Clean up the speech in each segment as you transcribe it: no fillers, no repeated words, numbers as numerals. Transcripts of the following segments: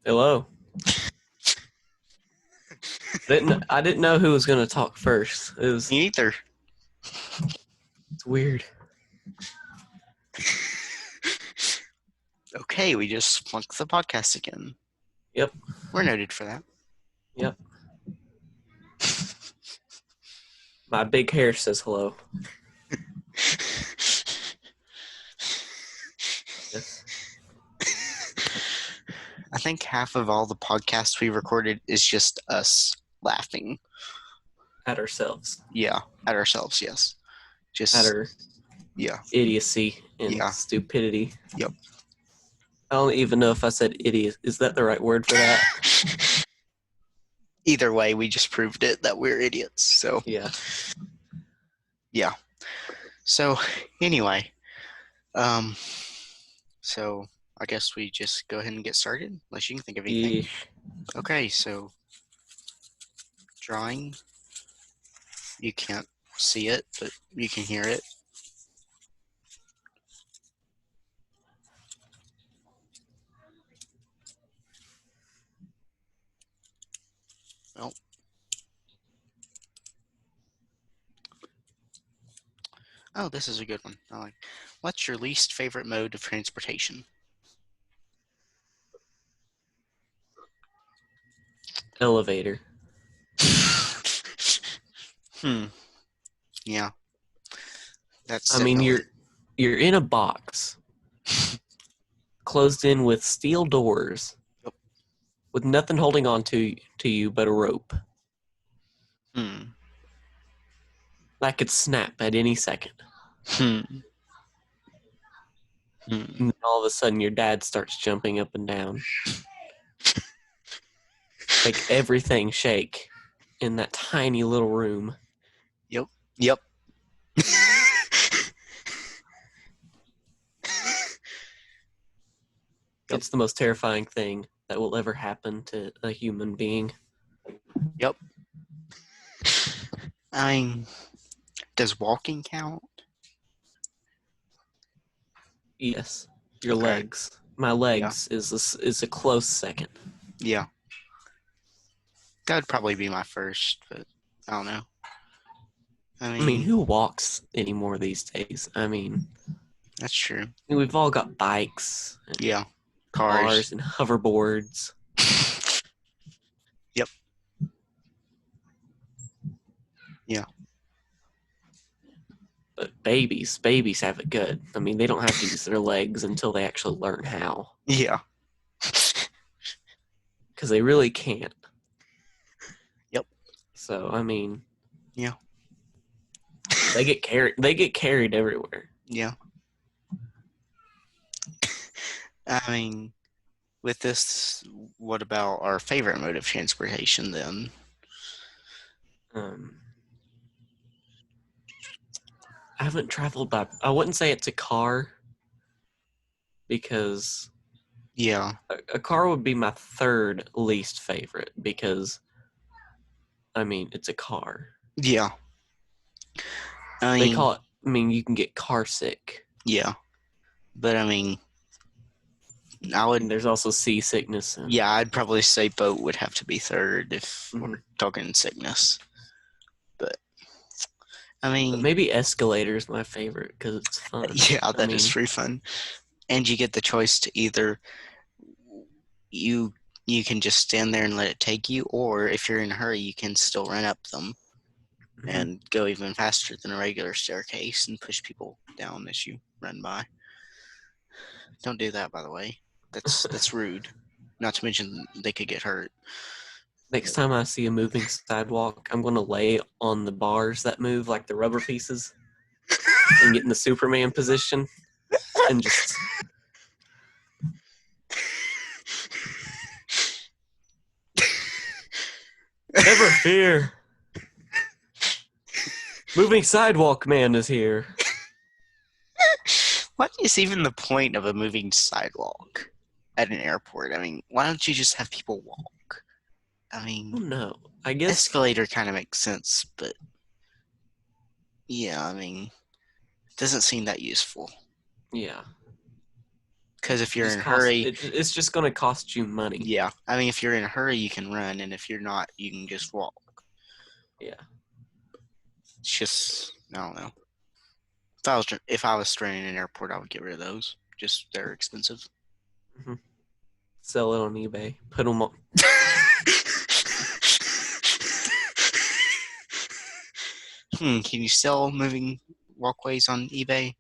Hello. I didn't know who was gonna talk first. Me either. It's weird. Okay, we just flunked the podcast again. Yep. We're noted for that. Yep. My big hair says hello. Yes. I think half of all the podcasts we recorded is just us laughing. At ourselves. Yeah, at ourselves, yes. At Just, our yeah. idiocy and Yeah. stupidity. Yep. I don't even know if I said idiot. Is that the right word for that? Either way, we just proved it that we're idiots. So, Yeah. so anyway, um, so I guess we just go ahead and get started, unless you can think of anything. Yeesh. Okay, so drawing. You can't see it, but you can hear it. Well, oh, this is a good one. I like. What's your least favorite mode of transportation? Elevator. Yeah, that's I mean, definitely. you're in a box, closed in with steel doors, Yep. with nothing holding on to you but a rope. Hmm. That could snap at any second. Hmm. Hmm. And then all of a sudden your dad starts jumping up and down. Make everything shake in that tiny little room. Yep. Yep. Yep. It's the most terrifying thing that will ever happen to a human being. Yep. I mean, does walking count? Yes, your Okay. legs. My Yeah. legs is a close second. Yeah. That would probably be my first, but I don't know. I I mean, mean, who walks anymore these days? I mean, that's true. we've all got bikes and Yeah. cars Cars. and hoverboards. Yep. Yeah. But babies have it good. I mean, they don't have to use their legs until they actually learn how, Yeah. because they really can't. Yep. So, I mean, Yeah. they get carried. They get carried everywhere. Yeah. I mean, with this, what about our favorite mode of transportation then? Um, I haven't traveled by. I wouldn't say it's a car because Yeah. a car would be my third least favorite because I mean it's a car. Yeah. I They mean, call it. I mean you can get car sick. yeah. But I mean, I And would, there's also seasickness. And, yeah, I'd probably say boat would have to be third if mm-hmm. we're talking sickness. But I But mean, maybe escalator is my favorite because it's fun. yeah, I that is mean, free fun. And you get the choice to either you you can just stand there and let it take you, or if you're in a hurry, you can still run up them mm-hmm. and go even faster than a regular staircase and push people down as you run by. Don't do that, by the way. That's rude. Not to mention they could get hurt. Next time I see a moving sidewalk, I'm going to lay on the bars that move, like the rubber pieces, and get in the Superman position and just never fear. Moving sidewalk man is here. What is even the point of a moving sidewalk at an airport? I mean, why don't you just have people walk? I mean, Oh no. I guess escalator kind of makes sense, but yeah, I mean, it doesn't seem that useful. yeah. Because if you're Just in a cost. hurry, It's just going to cost you money. yeah. I mean, if you're in a hurry, you can run, and if you're not, you can just walk. Yeah. It's just, I don't know. If I was stranded in an airport, I would get rid of those. Just they're expensive. Hmm. Sell it on eBay. Put them on. Can you sell moving walkways on eBay?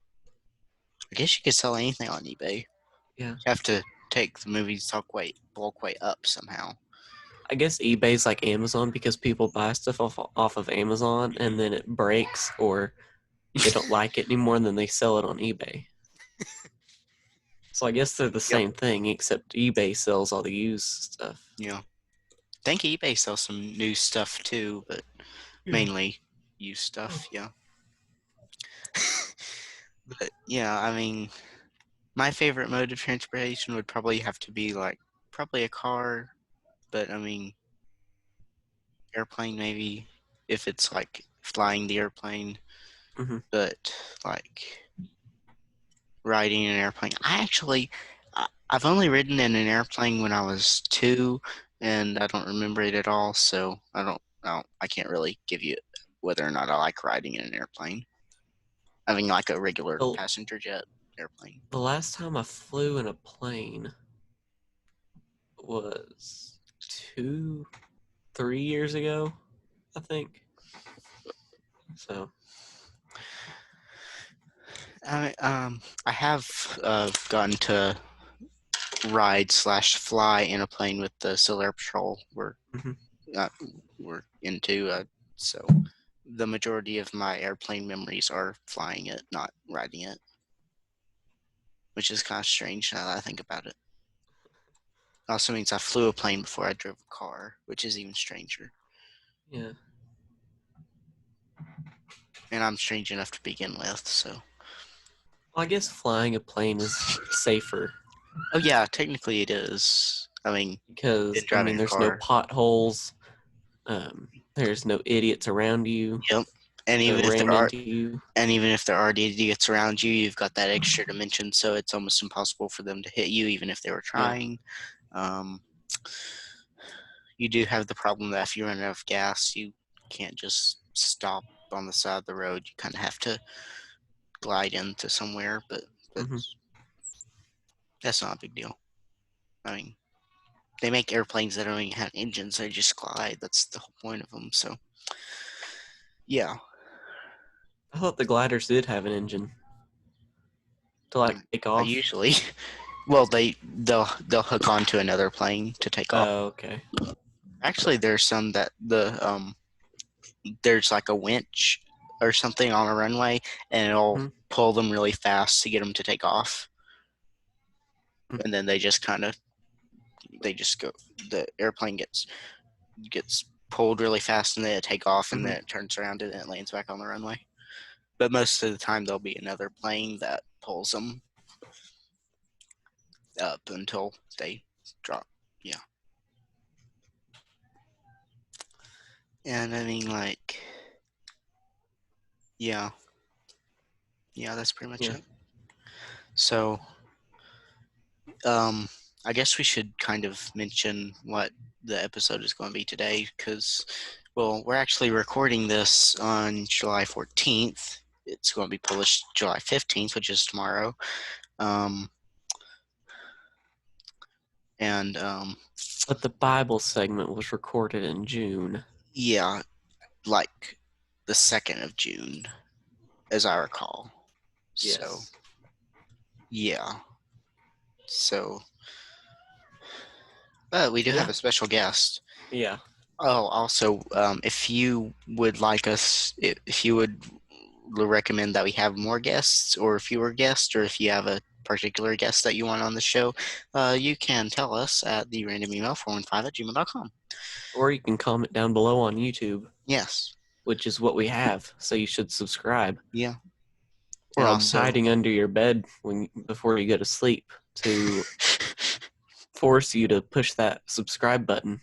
I guess you could sell anything on eBay. Yeah. You have to take the moving walkway up somehow. I guess eBay's like Amazon because people buy stuff off of Amazon and then it breaks or they don't like it anymore and then they sell it on eBay. So I guess they're the same thing except eBay sells all the used stuff. Yeah. I think eBay sells some new stuff too, but mainly used stuff, yeah. But yeah, I mean, my favorite mode of transportation would probably have to be probably a car, but I mean, airplane maybe if it's like flying the airplane, Mm-hmm. but like riding an airplane. I've only ridden in an airplane when I was 2, and I don't remember it at all. So I can't really give you whether or not I like riding in an airplane. I mean, like a regular The, passenger jet airplane. the last time I flew in a plane was 3 years ago, I think. So I have gotten to ride/fly in a plane with the Civil Air Patrol. mhm. Uh, we're into. So the majority of my airplane memories are flying it, not riding it, which is kind of strange now that I think about it. Also means I flew a plane before I drove a car, which is even stranger. Yeah. And I'm strange enough to begin with, so. Well, I guess flying a plane is safer Oh yeah, technically it is. I mean, because in driving a there's no car. potholes. There's no idiots around you. Yep. And They'll even if there ram are into you. And even if there are idiots around you, you've got that extra dimension, so it's almost impossible for them to hit you, even if they were Yeah. trying. Um, you do have the problem that if you run out of gas, you can't just stop on the side of the road. You kind of have to glide into somewhere, but Hmm. that's not a big deal. I mean, they make airplanes that don't even have engines; they just glide. That's the whole point of them. So, yeah, I thought the gliders did have an engine to like take I off. usually, well, they'll hook onto another plane to take off. Oh, okay. Actually, there's some that there's like a winch or something on a runway, and it'll Hmm. pull them really fast to get them to take off, Hmm. and then they just go. The airplane gets pulled really fast, and then it take off, and Hmm. then it turns around and it lands back on the runway. But most of the time, there'll be another plane that pulls them up until they drop. Yeah, and I mean yeah, that's pretty much Yeah. it. So, um, I guess we should kind of mention what the episode is going to be today because, well, we're actually recording this on July 14th. It's going to be published July 15th, which is tomorrow. Um, and But the Bible segment was recorded in June. yeah, like the 2nd of June, as I recall. So, Yes. yeah. So, but we do have Yeah. a special guest. Yeah. Oh, also, if you would like us, if you would recommend that we have more guests or fewer guests, or if you have a particular guest that you want on the show, you can tell us at the random email 415@gmail.com. Or you can comment down below on YouTube, Yes. which is what we have. So you should subscribe. Yeah. Or And I'll be also, hiding under your bed before you go to sleep to force you to push that subscribe button.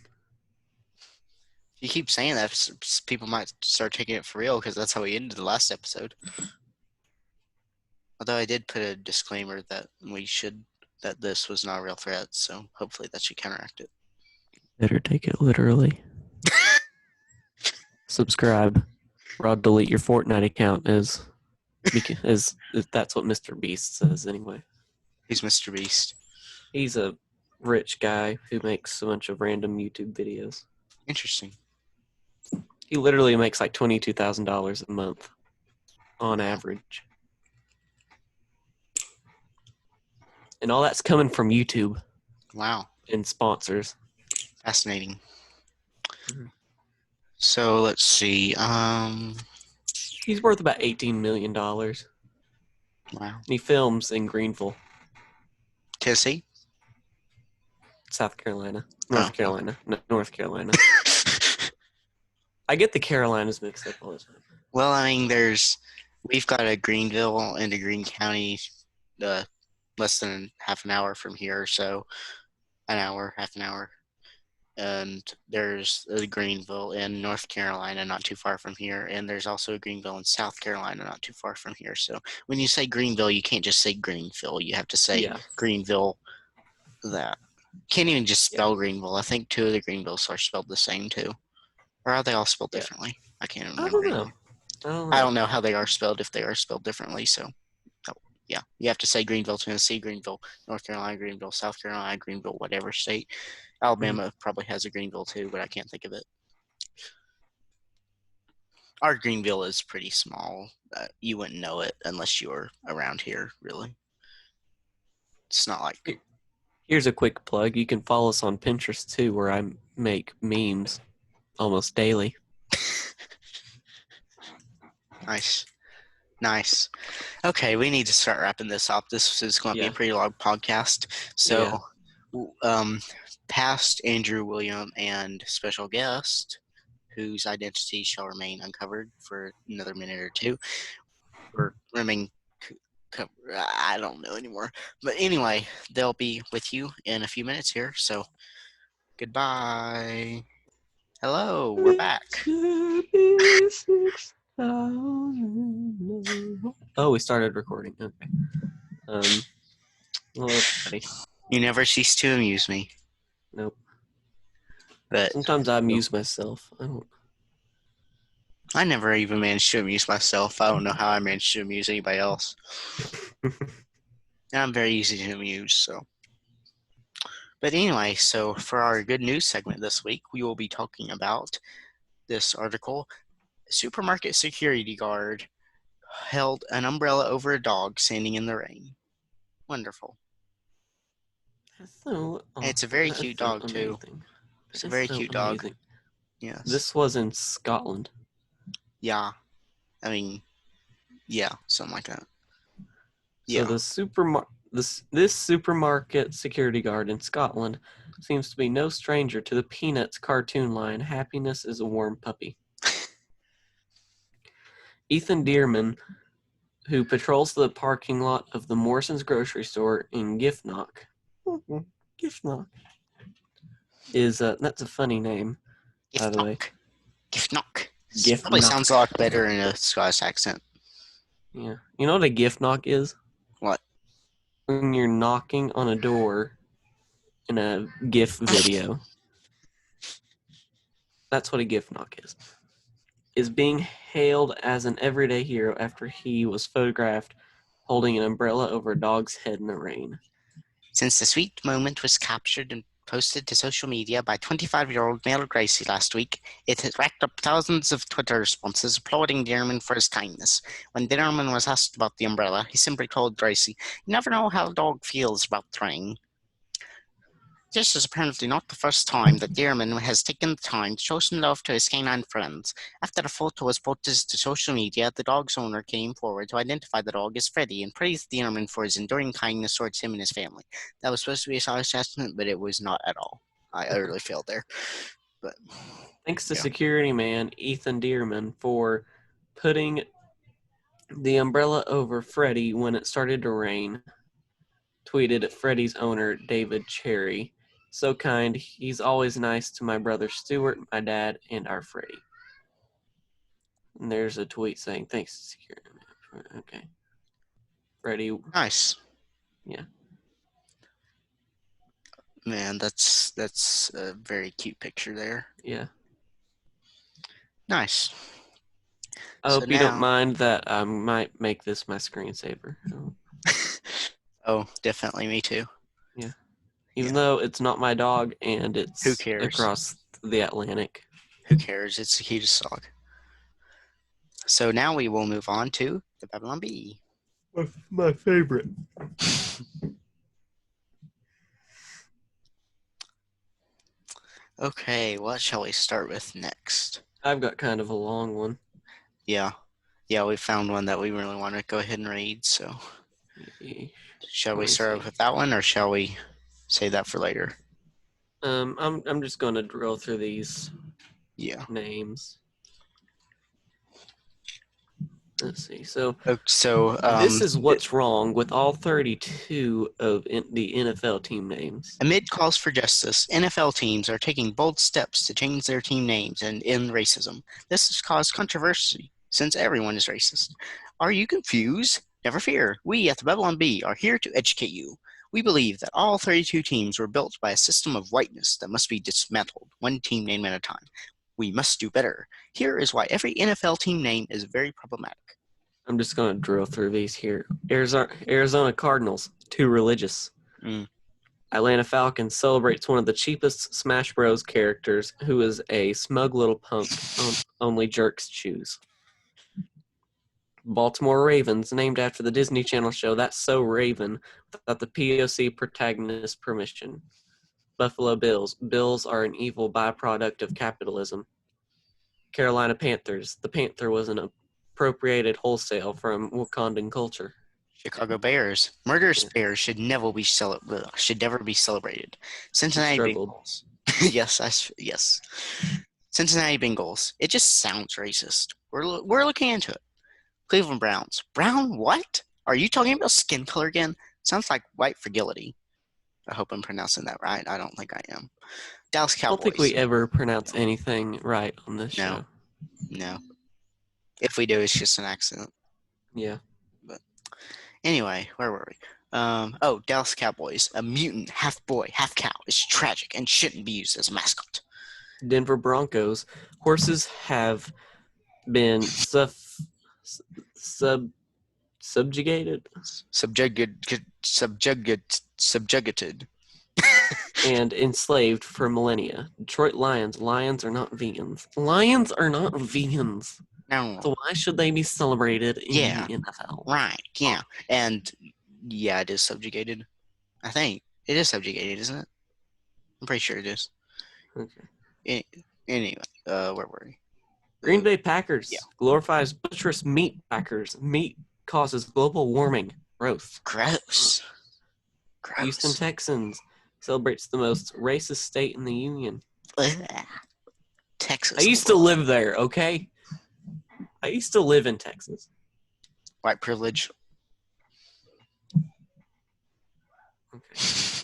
you keep saying that, people might start taking it for real because that's how we ended the last episode. Although I did put a disclaimer that we should that this was not a real threat, so hopefully that should counteract it. Better take it literally. Subscribe. Rod, delete your Fortnite account because that's what Mr. Beast says anyway. He's Mr. Beast. He's a rich guy who makes a bunch of random YouTube videos. Interesting. He literally makes like $22,000 a month on average. And all that's coming from YouTube Wow. and sponsors. Fascinating. Mm-hmm. So let's see. He's worth about $18 million. Wow. And he films in Greenville, Tennessee? South Carolina. Oh. North Carolina. I get the Carolinas mixed up all the time. Well, I mean, we've got a Greenville and a Greene County, less than half an hour from here, so half an hour. And there's a Greenville in North Carolina, not too far from here, and there's also a Greenville in South Carolina, not too far from here. So when you say Greenville, you can't just say Greenville. You have to say Greenville. That can't even just spell Greenville. I think two of the Greenvilles are spelled the same too, or are they all spelled differently? I can't remember. I don't know. I don't know how they are spelled if they are spelled differently. So, yeah, you have to say Greenville, Tennessee, Greenville, North Carolina, Greenville, South Carolina, Greenville, whatever state. Alabama probably has a Greenville too, but I can't think of it. Our Greenville is pretty small. You wouldn't know it unless you were around here, really. It's not like... Here's a quick plug. You can follow us on Pinterest too, where I make memes almost daily. Nice. Okay, we need to start wrapping this up. This is going to be a pretty long podcast. So, past Andrew William and special guest, whose identity shall remain uncovered for another minute or two, or remain... I don't know anymore. But anyway, they'll be with you in a few minutes here. So, goodbye. Hello, we're back. Oh, we started recording. Okay. Hello, everybody. You never cease to amuse me. Nope. But sometimes I amuse myself. I never even managed to amuse myself. I don't know how I managed to amuse anybody else. And I'm very easy to amuse, so. But anyway, so for our good news segment this week, we will be talking about this article. Supermarket security guard held an umbrella over a dog standing in the rain. Wonderful. It's a very cute dog, too. It's a very cute dog. Yes. This was in Scotland. Yeah. I mean, yeah, something like that. So this supermarket security guard in Scotland seems to be no stranger to the Peanuts cartoon line, "Happiness is a warm puppy." Ethan Dearman, who patrols the parking lot of the Morrison's grocery store in Giffnock, is that's a funny name, by the way. Giffnock. Probably sounds a lot better in a Scottish accent. Yeah. You know what a giffnock is? What? When you're knocking on a door in a GIF video. That's what a giffnock is. Is being hailed as an everyday hero after he was photographed holding an umbrella over a dog's head in the rain. Since the sweet moment was captured and posted to social media by 25-year-old male Gracie last week, it has racked up thousands of Twitter responses applauding Dearman for his kindness. When Dearman was asked about the umbrella, he simply told Gracie, "You never know how a dog feels about the rain." This is apparently not the first time that Dearman has taken the time to show some love to his canine friends. After the photo was posted to social media, the dog's owner came forward to identify the dog as Freddie and praised Dearman for his enduring kindness towards him and his family. That was supposed to be a solid assessment, but it was not at all. I utterly failed there. But thanks to security man Ethan Dearman for putting the umbrella over Freddie when it started to rain. Tweeted Freddie's owner, David Cherry. "So kind. He's always nice to my brother Stuart, my dad, and our Freddie." And there's a tweet saying, "Thanks to security." Okay. Freddie. Nice. Yeah. Man, that's a very cute picture there. Yeah. Nice. I So hope you don't now, mind that I might make this my screensaver. oh, definitely me too. Yeah. Yeah. Even though it's not my dog and Who it's cares? across the Atlantic. Who cares? It's the cutest dog. So now we will move on to the Babylon Bee. My favorite. Okay, what shall we start with next? I've got kind of a long one. Yeah. Yeah, we found one that we really want to go ahead and read, so shall Let we me start off see. with that one or shall we save that for later? I'm just gonna drill through these Yeah. names. Let's see. So So this is what's wrong with all 32 of the NFL team names. amid calls for justice, NFL teams are taking bold steps to change their team names and end racism. This has caused controversy since everyone is racist. Are you confused? Never fear. We at the Babylon Bee are here to educate you. We believe that all 32 teams were built by a system of whiteness that must be dismantled, one team name at a time. We must do better. Here is why every NFL team name is very problematic. I'm just gonna drill through these here. Arizona Cardinals, too religious. Mm. Atlanta Falcons celebrates one of the cheapest Smash Bros. Characters, who is a smug little punk only jerks choose. Baltimore Ravens, named after the Disney Channel show That's So Raven, without the POC protagonist's permission. Buffalo Bills, Bills are an evil byproduct of capitalism. Carolina Panthers, the panther was an appropriated wholesale from Wakandan culture. Chicago Bears. Murderous Yeah, bears should never be celebrated. you Cincinnati struggled. Bengals. Yes. Cincinnati Bengals. It just sounds racist. We're looking into it. Cleveland Browns. Brown what? Are you talking about skin color again? Sounds like white fragility. I hope I'm pronouncing that right. I don't think I am. Dallas I don't think we Cowboys. ever pronounce anything right on this No, show. no. If we do, it's just an accident. Yeah. But anyway, where were we? Dallas Cowboys. A mutant, half boy, half cow is tragic and shouldn't be used as a mascot. Denver Broncos, horses have been sub subjugated Subjugated. and enslaved for millennia. Detroit Lions, lions are not vegans. Lions are not vegans. No. So why should they be celebrated in Yeah. the NFL? Right. Yeah. And yeah, it is subjugated. I think it is subjugated, isn't it? I'm pretty sure it is. Okay. Anyway, where were we? Green Bay Yeah. Packers glorifies butcherous meat packers. Meat causes global warming. Gross. Gross. Houston Gross. Texans celebrates the most racist state in the union. Ugh. I Texas. used to live there, okay? I used to live in Texas. White privilege. Okay.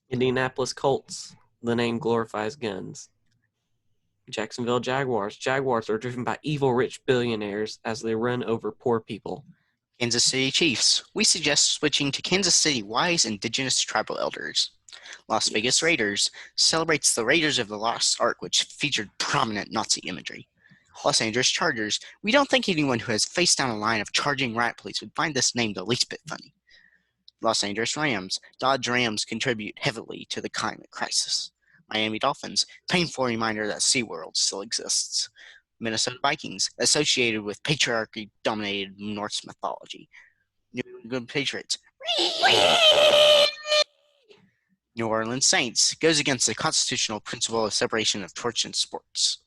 Indianapolis Colts. The name glorifies guns. Jacksonville Jaguars. Jaguars are driven by evil rich billionaires as they run over poor people. Kansas City Chiefs. We suggest switching to Kansas City wise indigenous tribal elders. Las Vegas Raiders celebrates the Raiders of the Lost Ark, which featured prominent Nazi imagery. Los Angeles Chargers. We don't think anyone who has faced down a line of charging riot police would find this name the least bit funny. Los Angeles Rams. Dodge Rams contribute heavily to the climate crisis. Miami Dolphins. Painful reminder that SeaWorld still exists. Minnesota Vikings, associated with patriarchy-dominated Norse mythology. New England Patriots. New Orleans Saints goes against the constitutional principle of separation of church and sports.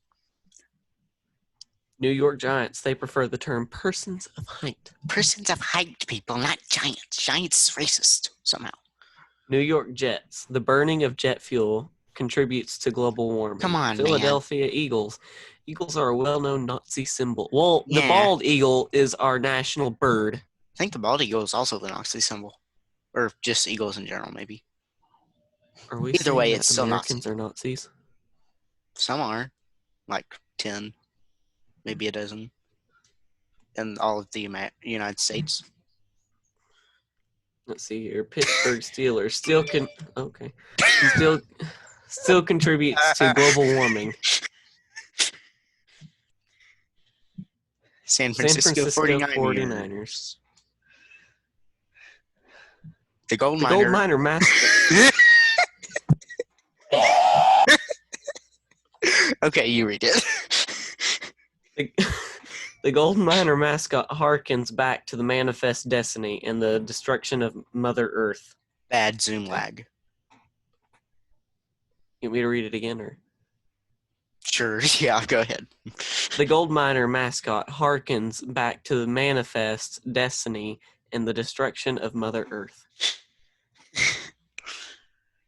New York Giants. They prefer the term persons of height. Persons of height, people, not giants. Giants racist somehow. New York Jets. The burning of jet fuel contributes to global warming. Come on, Philadelphia Eagles. Eagles are a well-known Nazi symbol. Well, the Yeah. bald eagle is our national bird. I think the bald eagle is also the Nazi symbol. Or just eagles in general, maybe. Are we Either saying way, that it's still Americans Nazi. are Nazis? Some are. Like 10, maybe a dozen. In all of the United States. Let's see here. Pittsburgh Steelers still contributes to global warming. San San Francisco Francisco 49ers. 49ers. The gold The gold miner. miner mascot. Okay, you read it. The gold miner mascot harkens back to the manifest destiny and the destruction of Mother Earth. Bad zoom lag. You want me to read it again, or? Sure, yeah, go ahead. The gold miner mascot harkens back to the manifest destiny and the destruction of Mother Earth.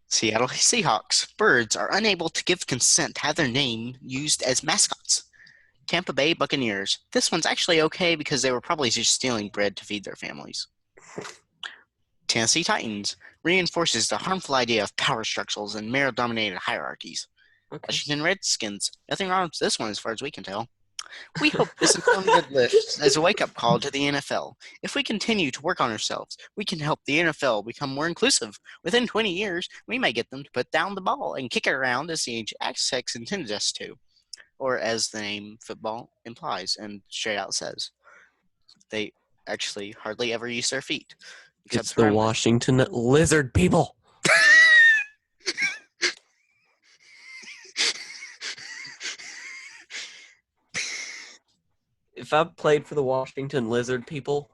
Seattle Seahawks. Birds are unable to give consent to have their name used as mascots. Tampa Bay Buccaneers. This one's actually okay because they were probably just stealing bread to feed their families. Tennessee Titans. Reinforces the harmful idea of power structures and male-dominated hierarchies. Okay. Washington Redskins. Nothing wrong with this one as far as we can tell. We hope this informative list as a wake-up call to the NFL. If we continue to work on ourselves, we can help the NFL become more inclusive. Within 20 years, we may get them to put down the ball and kick it around as the Aztecs intended us to. Or as the name football implies and straight out says. They actually hardly ever use their feet. It's the Washington Lizard people. If I played for the Washington Lizard people,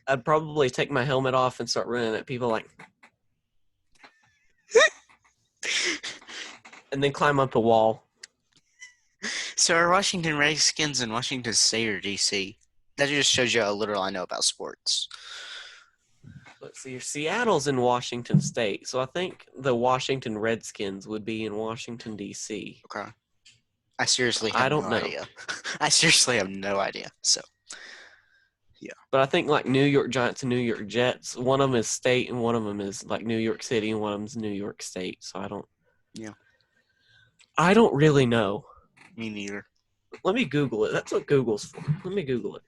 I'd probably take my helmet off and start running at people like, and then climb up the wall. So are Washington Redskins in Washington State or DC? That just shows you how little I know about sports. Let's see. Seattle's in Washington State, so I think the Washington Redskins would be in Washington, D.C. Okay. I seriously have no idea. I seriously have no idea. So, yeah. But I think like New York Giants and New York Jets, one of them is state and one of them is like New York City and one of them is New York State. So I don't. Yeah. I don't really know. Me neither. Let me Google it. That's what Google's for. Let me Google it.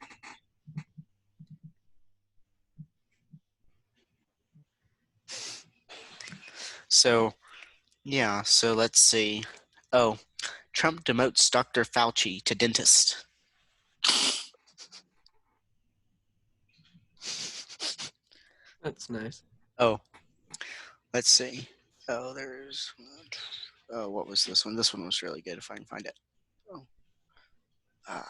So, yeah. So let's see. Oh, Trump demotes Dr. Fauci to dentist. That's nice. Oh, let's see. Oh, what was this one? This one was really good if I can find it. Oh.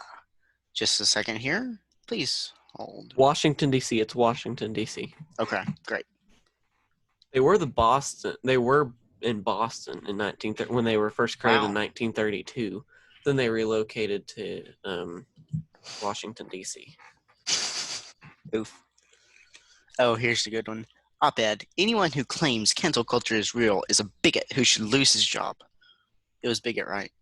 Just a second here. Please hold. Washington, D.C. It's Washington, D.C. Okay, great. They were in Boston in when they were first created in 1932. Then they relocated to Washington, D.C. Oof. Oh, here's the good one. Op-ed. Anyone who claims cancel culture is real is a bigot who should lose his job. It was bigot, right?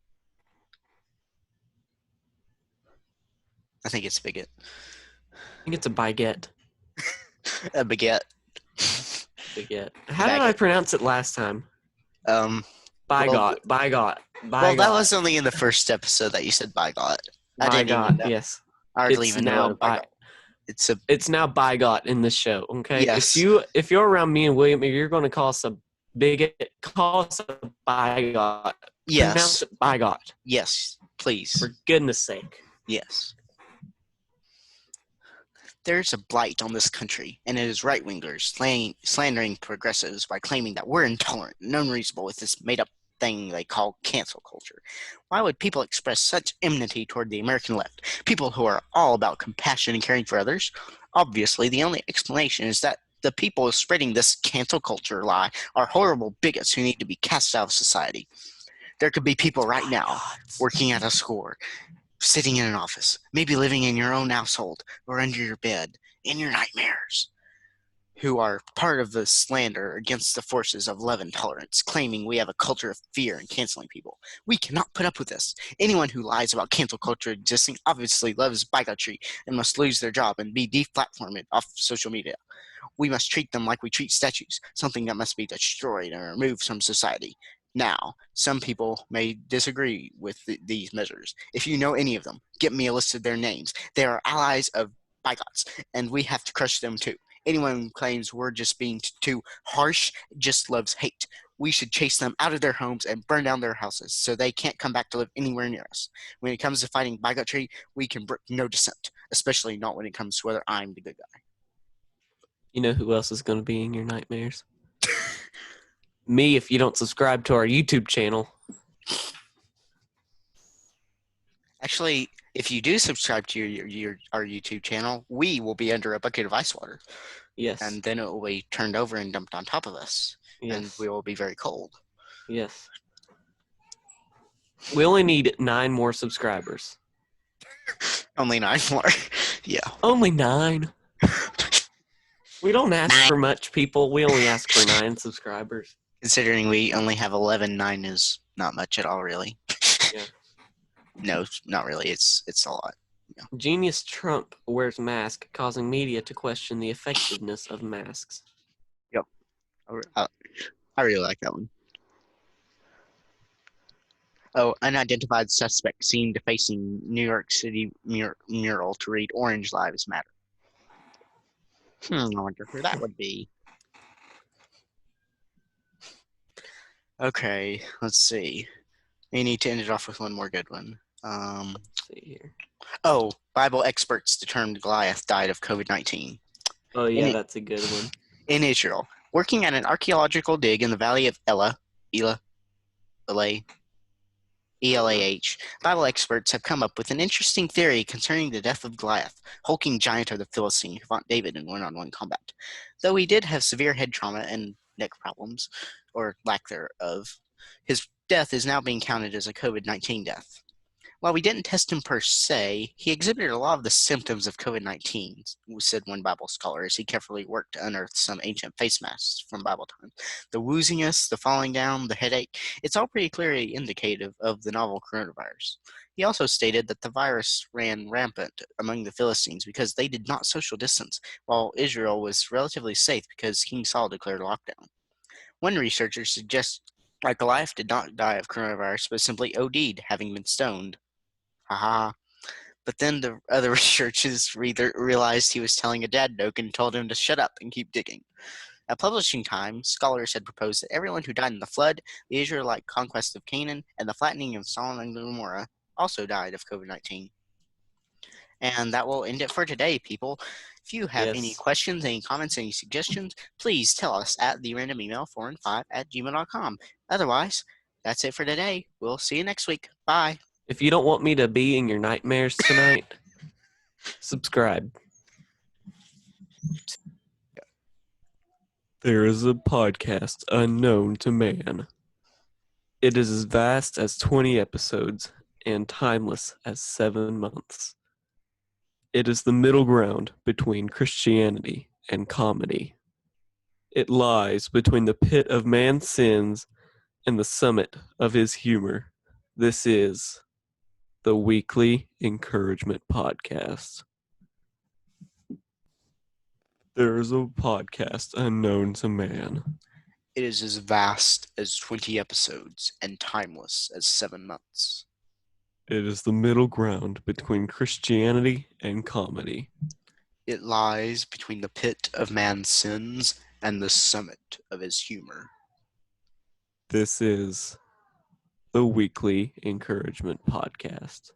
I think it's bigot. I think it's a baguette. A baguette. Baguette. How did I pronounce it last time? Bigot. Well, that was only in the first episode that you said bigot. I didn't even know. Yes. I hardly even know bigot. It's now bigot in this show. Okay. Yes. If you're around me and William, you're going to call us a bigot. Call us a bigot. Yes. Pronounce it bigot. Yes, please. For goodness sake. Yes. There's a blight on this country, and it is right-wingers slandering progressives by claiming that we're intolerant and unreasonable with this made-up thing they call cancel culture. Why would people express such enmity toward the American left, people who are all about compassion and caring for others? Obviously, the only explanation is that the people spreading this cancel culture lie are horrible bigots who need to be cast out of society. There could be people right now working at a store, sitting in an office, maybe living in your own household or under your bed, in your nightmares, who are part of the slander against the forces of love and tolerance, claiming we have a culture of fear and canceling people. We cannot put up with this. Anyone who lies about cancel culture existing obviously loves bigotry and must lose their job and be deplatformed off social media. We must treat them like we treat statues, something that must be destroyed and removed from society. Now, some people may disagree with these measures. If you know any of them, get me a list of their names. They are allies of bigots, and we have to crush them too. Anyone who claims we're just being too harsh just loves hate. We should chase them out of their homes and burn down their houses so they can't come back to live anywhere near us. When it comes to fighting bigotry, we can brook no dissent, especially not when it comes to whether I'm the good guy. You know who else is going to be in your nightmares? Me, if you don't subscribe to our YouTube channel. Actually, if you do subscribe to our YouTube channel, we will be under a bucket of ice water. Yes. And then it will be turned over and dumped on top of us. Yes. And we will be very cold. Yes. We only need 9 more subscribers. Only 9 more. Yeah. Only 9. We don't ask 9. for much, people. We only ask for 9 subscribers. Considering we only have 11, 9 is not much at all, really. Yeah. No, not really. It's a lot. Yeah. Genius Trump wears mask, causing media to question the effectiveness of masks. Yep. I really like that one. Oh, unidentified suspect seen defacing New York City mural to read "Orange Lives Matter." I wonder who that would be. Okay, let's see. We need to end it off with one more good one. Let's see here. Oh, Bible experts determined Goliath died of COVID-19. Oh, yeah, that's a good one. In Israel, working at an archaeological dig in the valley of Elah, ELAH, Bible experts have come up with an interesting theory concerning the death of Goliath, hulking giant of the Philistine who fought David in one-on-one combat. Though he did have severe head trauma and neck problems, or lack thereof, his death is now being counted as a COVID-19 death. While we didn't test him per se, he exhibited a lot of the symptoms of COVID-19, said one Bible scholar as he carefully worked to unearth some ancient face masks from Bible times. The wooziness, the falling down, the headache, it's all pretty clearly indicative of the novel coronavirus. He also stated that the virus ran rampant among the Philistines because they did not social distance, while Israel was relatively safe because King Saul declared lockdown. One researcher suggests that Goliath did not die of coronavirus, but simply OD'd, having been stoned. Haha. But then the other researchers realized he was telling a dad joke and told him to shut up and keep digging. At publishing time, scholars had proposed that everyone who died in the flood, the Israelite conquest of Canaan, and the flattening of Sodom and Gomorrah also died of COVID-19. And that will end it for today, people. If you have any questions, any comments, any suggestions, please tell us at therandomemail4and5@gmail.com. Otherwise, that's it for today. We'll see you next week. Bye. If you don't want me to be in your nightmares tonight, subscribe. There is a podcast unknown to man. It is as vast as 20 episodes and timeless as 7 months. It is the middle ground between Christianity and comedy. It lies between the pit of man's sins and the summit of his humor. This is the Weekly Encouragement Podcast. There is a podcast unknown to man. It is as vast as 20 episodes and timeless as 7 months. It is the middle ground between Christianity and comedy. It lies between the pit of man's sins and the summit of his humor. This is the Weekly Encouragement Podcast.